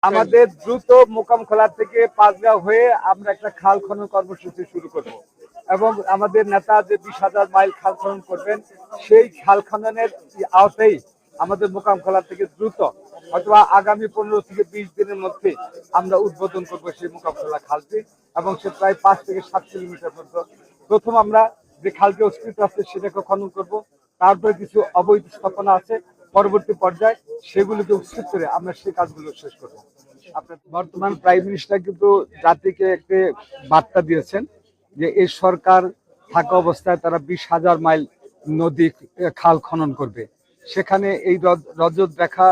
আমাদের দ্রুত মোকামখোলা থেকে পাঁচগাঁও হয়ে আমরা একটা খাল খনন কর্মসূচি শুরু করব এবং আমাদের নেতা যে 20,000 মাইল খাল খনন করবেন সেই খাল খননের আওতায় আমাদের মোকামখোলা থেকে দ্রুত অথবা আগামী 15 থেকে 20 দিনের মধ্যে আমরা উদ্বোধন করবো সেই মোকামখোলা খালটি এবং সে প্রায় 5 থেকে 7 কিলোমিটার পর্যন্ত। প্রথম আমরা যে খালটি অস্তিত্ব আছে সেটাকে খনন করব, তারপরে কিছু অবৈধ স্থাপনা আছে, পরবর্তী পর্যায়ে সেগুলোকে উচ্ছেদ করে আমরা সেই কাজগুলো শেষ করব। আপনার বর্তমান প্রাইম মিনিস্টার কিন্তু জাতিকে একটি বার্তা দিয়েছেন যে এই সরকার থাকা অবস্থায় তারা 20,000 মাইল নদী খাল খনন করবে। সেখানে এই রজত দেখা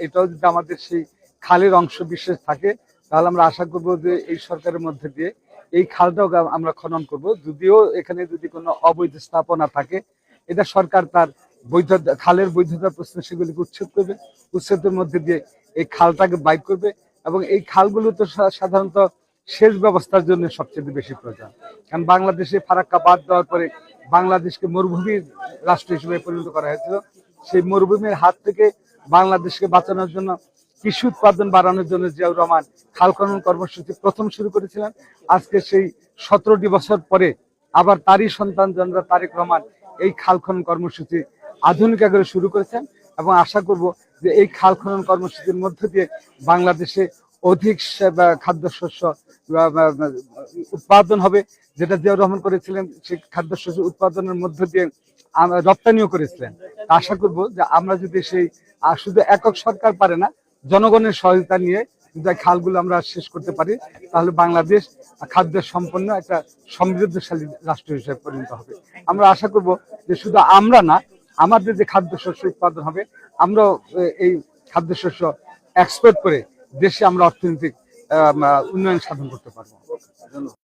এটাও যদি আমাদের সেই খালের অংশ বিশেষ থাকে তাহলে আমরা আশা করব যে এই সরকারের মধ্যে দিয়ে এই খালটাও আমরা খনন করব। যদিও এখানে যদি কোনো অবৈধ স্থাপনা থাকে এটা সরকার তার খালের বৈধতার প্রশ্ন সেগুলিকে উচ্ছেদ করবে, উচ্ছেদের মধ্যে দিয়ে এই খালটাকে বাইক করবে এবং এই খালগুলো তো সাধারণত সেচ ব্যবস্থার জন্য সবচেয়ে বেশি প্রয়োজন। কারণ বাংলাদেশে ফারাক্কা বাদ দেওয়ার পরে বাংলাদেশকে মরুভূমির রাষ্ট্র হিসেবে পরিণত করা হয়েছিল। সেই মরুভূমির হাত থেকে বাংলাদেশকে বাঁচানোর জন্য, কৃষি উৎপাদন বাড়ানোর জন্য জিয়াউর রহমান খাল খনন কর্মসূচি প্রথম শুরু করেছিলেন। আজকে সেই 17টি বছর পরে আবার তারই সন্তান জনরা তারেক রহমান এই খাল খনন কর্মসূচি আধুনিক আকারে শুরু করেছেন এবং আশা করব যে এই খাল খনন কর্মসূচির মধ্য দিয়ে বাংলাদেশে অধিক খাদ্যশস্য উৎপাদন হবে, যেটা জিয়াউর রহমান করেছিলেন। সেই খাদ্যশস্য উৎপাদনের মধ্য দিয়ে রপ্তানিও করেছিলেন। আশা করব যে আমরা যদি সেই শুধু একক সরকার পারে না, জনগণের সহায়তা নিয়ে যদি খালগুলো আমরা শেষ করতে পারি তাহলে বাংলাদেশ খাদ্য সম্পন্ন একটা সমৃদ্ধশালী রাষ্ট্র হিসেবে পরিণত হবে। আমরা আশা করব যে শুধু আমরা না, আমাদের যে খাদ্যশস্য উৎপাদন হবে আমরা এই খাদ্যশস্য এক্সপোর্ট করে দেশে আমরা অর্থনৈতিক উন্নয়ন সাধন করতে পারবো।